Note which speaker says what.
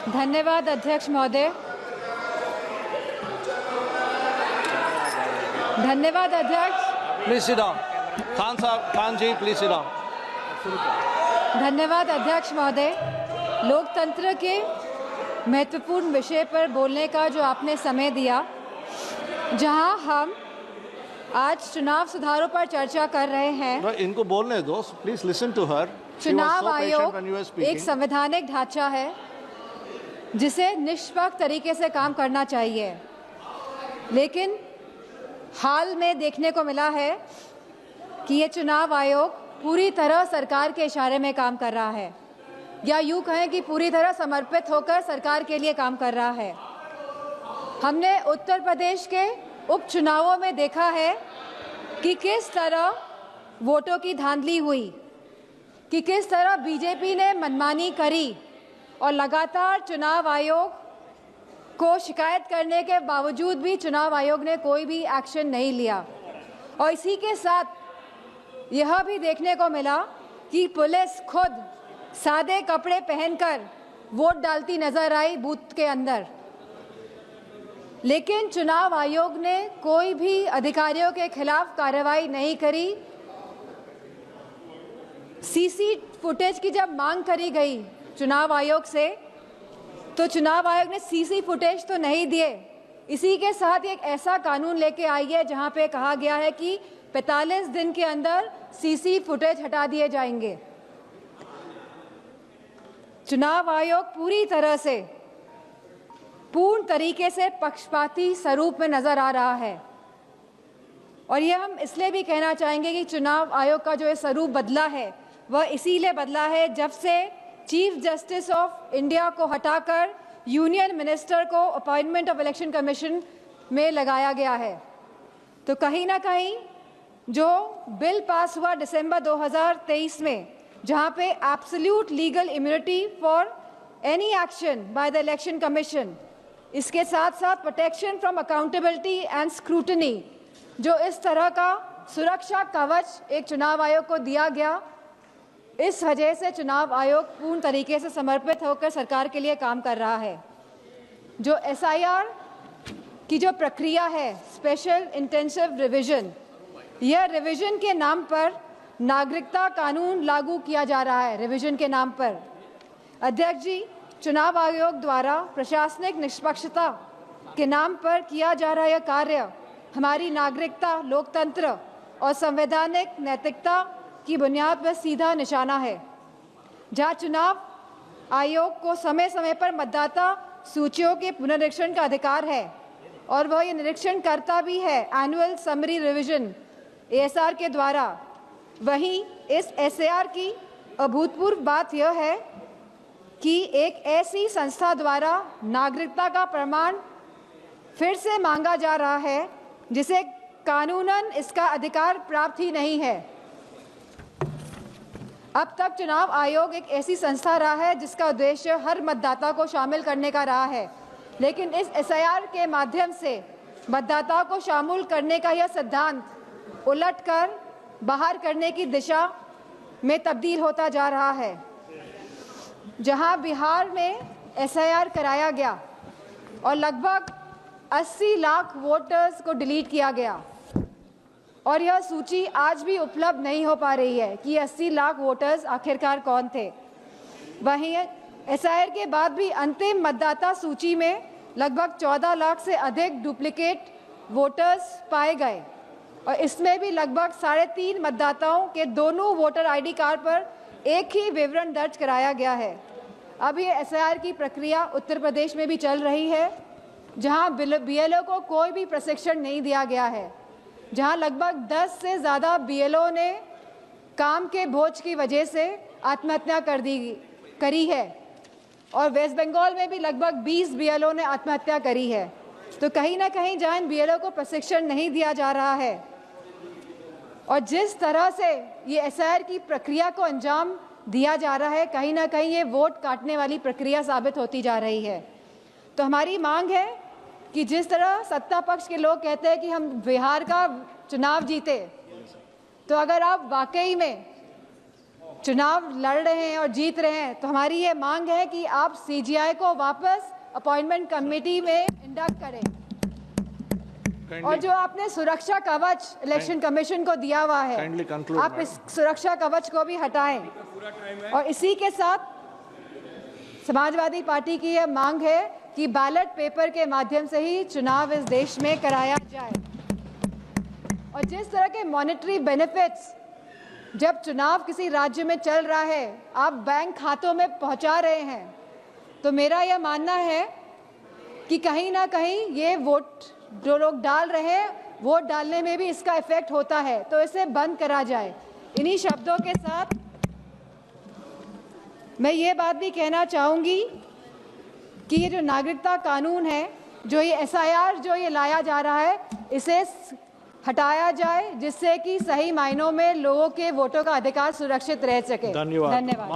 Speaker 1: धन्यवाद अध्यक्ष महोदय। धन्यवाद अध्यक्ष।
Speaker 2: Please sit down. Khan ji, please sit down.
Speaker 1: धन्यवाद अध्यक्ष महोदय। लोकतंत्र के महत्वपूर्ण विषय पर बोलने का जो आपने समय दिया, जहां हम आज चुनाव सुधारों पर चर्चा कर रहे हैं।
Speaker 2: इनको बोलने दो, प्लीज लिसन टू हर।
Speaker 1: चुनाव आयोग एक संवैधानिक ढांचा है जिसे निष्पक्ष तरीके से काम करना चाहिए, लेकिन हाल में देखने को मिला है कि ये चुनाव आयोग पूरी तरह सरकार के इशारे में काम कर रहा है, या यूँ कहें कि पूरी तरह समर्पित होकर सरकार के लिए काम कर रहा है। हमने उत्तर प्रदेश के उपचुनावों में देखा है कि किस तरह वोटों की धांधली हुई, कि किस तरह बीजेपी ने मनमानी करी और लगातार चुनाव आयोग को शिकायत करने के बावजूद भी चुनाव आयोग ने कोई भी एक्शन नहीं लिया। और इसी के साथ यह भी देखने को मिला कि पुलिस खुद सादे कपड़े पहनकर वोट डालती नजर आई बूथ के अंदर, लेकिन चुनाव आयोग ने कोई भी अधिकारियों के खिलाफ कार्रवाई नहीं करी। सीसी फुटेज की जब मांग करी गई चुनाव आयोग से, तो चुनाव आयोग ने सीसी फुटेज तो नहीं दिए। इसी के साथ एक ऐसा कानून लेके आई है जहां पे कहा गया है कि 45 दिन के अंदर सीसी फुटेज हटा दिए जाएंगे। चुनाव आयोग पूरी तरह से पूर्ण तरीके से पक्षपाती स्वरूप में नजर आ रहा है, और यह हम इसलिए भी कहना चाहेंगे कि चुनाव आयोग का जो ये स्वरूप बदला है वह इसीलिए बदला है जब से चीफ जस्टिस ऑफ इंडिया को हटाकर यूनियन मिनिस्टर को अपॉइंटमेंट ऑफ इलेक्शन कमीशन में लगाया गया है। तो कहीं ना कहीं जो बिल पास हुआ दिसंबर 2023 में, जहां पे absolute legal immunity for any action by the election commission, इसके साथ साथ protection from accountability and scrutiny, जो इस तरह का सुरक्षा कवच एक चुनाव आयोग को दिया गया, इस वजह से चुनाव आयोग पूर्ण तरीके से समर्पित होकर सरकार के लिए काम कर रहा है। जो एसआईआर की जो प्रक्रिया है, स्पेशल इंटेंसिव रिवीजन, यह रिवीजन के नाम पर नागरिकता कानून लागू किया जा रहा है। रिवीजन के नाम पर अध्यक्ष जी, चुनाव आयोग द्वारा प्रशासनिक निष्पक्षता के नाम पर किया जा रहा यह कार्य हमारी नागरिकता, लोकतंत्र और संवैधानिक नैतिकता की बुनियाद पर सीधा निशाना है। जहां चुनाव आयोग को समय समय पर मतदाता सूचियों के पुनरीक्षण का अधिकार है, और वह ये निरीक्षण करता भी है एनुअल समरी रिवीजन एएसआर के द्वारा, वहीं इस एसआर की अभूतपूर्व बात यह है कि एक ऐसी संस्था द्वारा नागरिकता का प्रमाण फिर से मांगा जा रहा है जिसे कानूनन इसका अधिकार प्राप्त ही नहीं है। अब तक चुनाव आयोग एक ऐसी संस्था रहा है जिसका उद्देश्य हर मतदाता को शामिल करने का रहा है, लेकिन इस एसआईआर के माध्यम से मतदाता को शामिल करने का यह सिद्धांत उलटकर बाहर करने की दिशा में तब्दील होता जा रहा है। जहां बिहार में एसआईआर कराया गया और लगभग 80 लाख वोटर्स को डिलीट किया गया, और यह सूची आज भी उपलब्ध नहीं हो पा रही है कि 80 लाख वोटर्स आखिरकार कौन थे। वहीं एसआईआर के बाद भी अंतिम मतदाता सूची में लगभग 14 लाख से अधिक डुप्लीकेट वोटर्स पाए गए, और इसमें भी लगभग 3.5 मतदाताओं के दोनों वोटर आईडी कार्ड पर एक ही विवरण दर्ज कराया गया है। अब ये एसआईआर की प्रक्रिया उत्तर प्रदेश में भी चल रही है, जहां बीएलओ को कोई भी प्रशिक्षण नहीं दिया गया है, जहां लगभग 10 से ज़्यादा बीएलओ ने काम के बोझ की वजह से आत्महत्या करी है, और वेस्ट बंगाल में भी लगभग 20 बीएलओ ने आत्महत्या करी है। तो कहीं ना कहीं जहां इन बीएलओ को प्रशिक्षण नहीं दिया जा रहा है, और जिस तरह से ये एसआईआर की प्रक्रिया को अंजाम दिया जा रहा है, कहीं ना कहीं ये वोट काटने वाली प्रक्रिया साबित होती जा रही है। तो हमारी मांग है कि जिस तरह सत्ता पक्ष के लोग कहते हैं कि हम बिहार का चुनाव जीते, तो अगर आप वाकई में चुनाव लड़ रहे हैं और जीत रहे हैं, तो हमारी ये मांग है कि आप सीजीआई को वापस अपॉइंटमेंट कमेटी में इंडक्ट करें। और जो आपने सुरक्षा कवच इलेक्शन कमीशन को दिया हुआ है, आप इस सुरक्षा कवच को भी हटाएं। और इसी के साथ समाजवादी पार्टी की यह मांग है कि बैलेट पेपर के माध्यम से ही चुनाव इस देश में कराया जाए। और जिस तरह के मॉनेटरी बेनिफिट्स जब चुनाव किसी राज्य में चल रहा है आप बैंक खातों में पहुंचा रहे हैं, तो मेरा यह मानना है कि कहीं ना कहीं ये वोट जो लोग डाल रहे हैं, वोट डालने में भी इसका इफेक्ट होता है, तो इसे बंद करा जाए। इन्हीं शब्दों के साथ मैं ये बात भी कहना चाहूँगी कि ये जो नागरिकता कानून है, जो ये एसआईआर जो ये लाया जा रहा है, इसे हटाया जाए, जिससे कि सही मायनों में लोगों के वोटों का अधिकार सुरक्षित रह सके।
Speaker 2: धन्यवाद।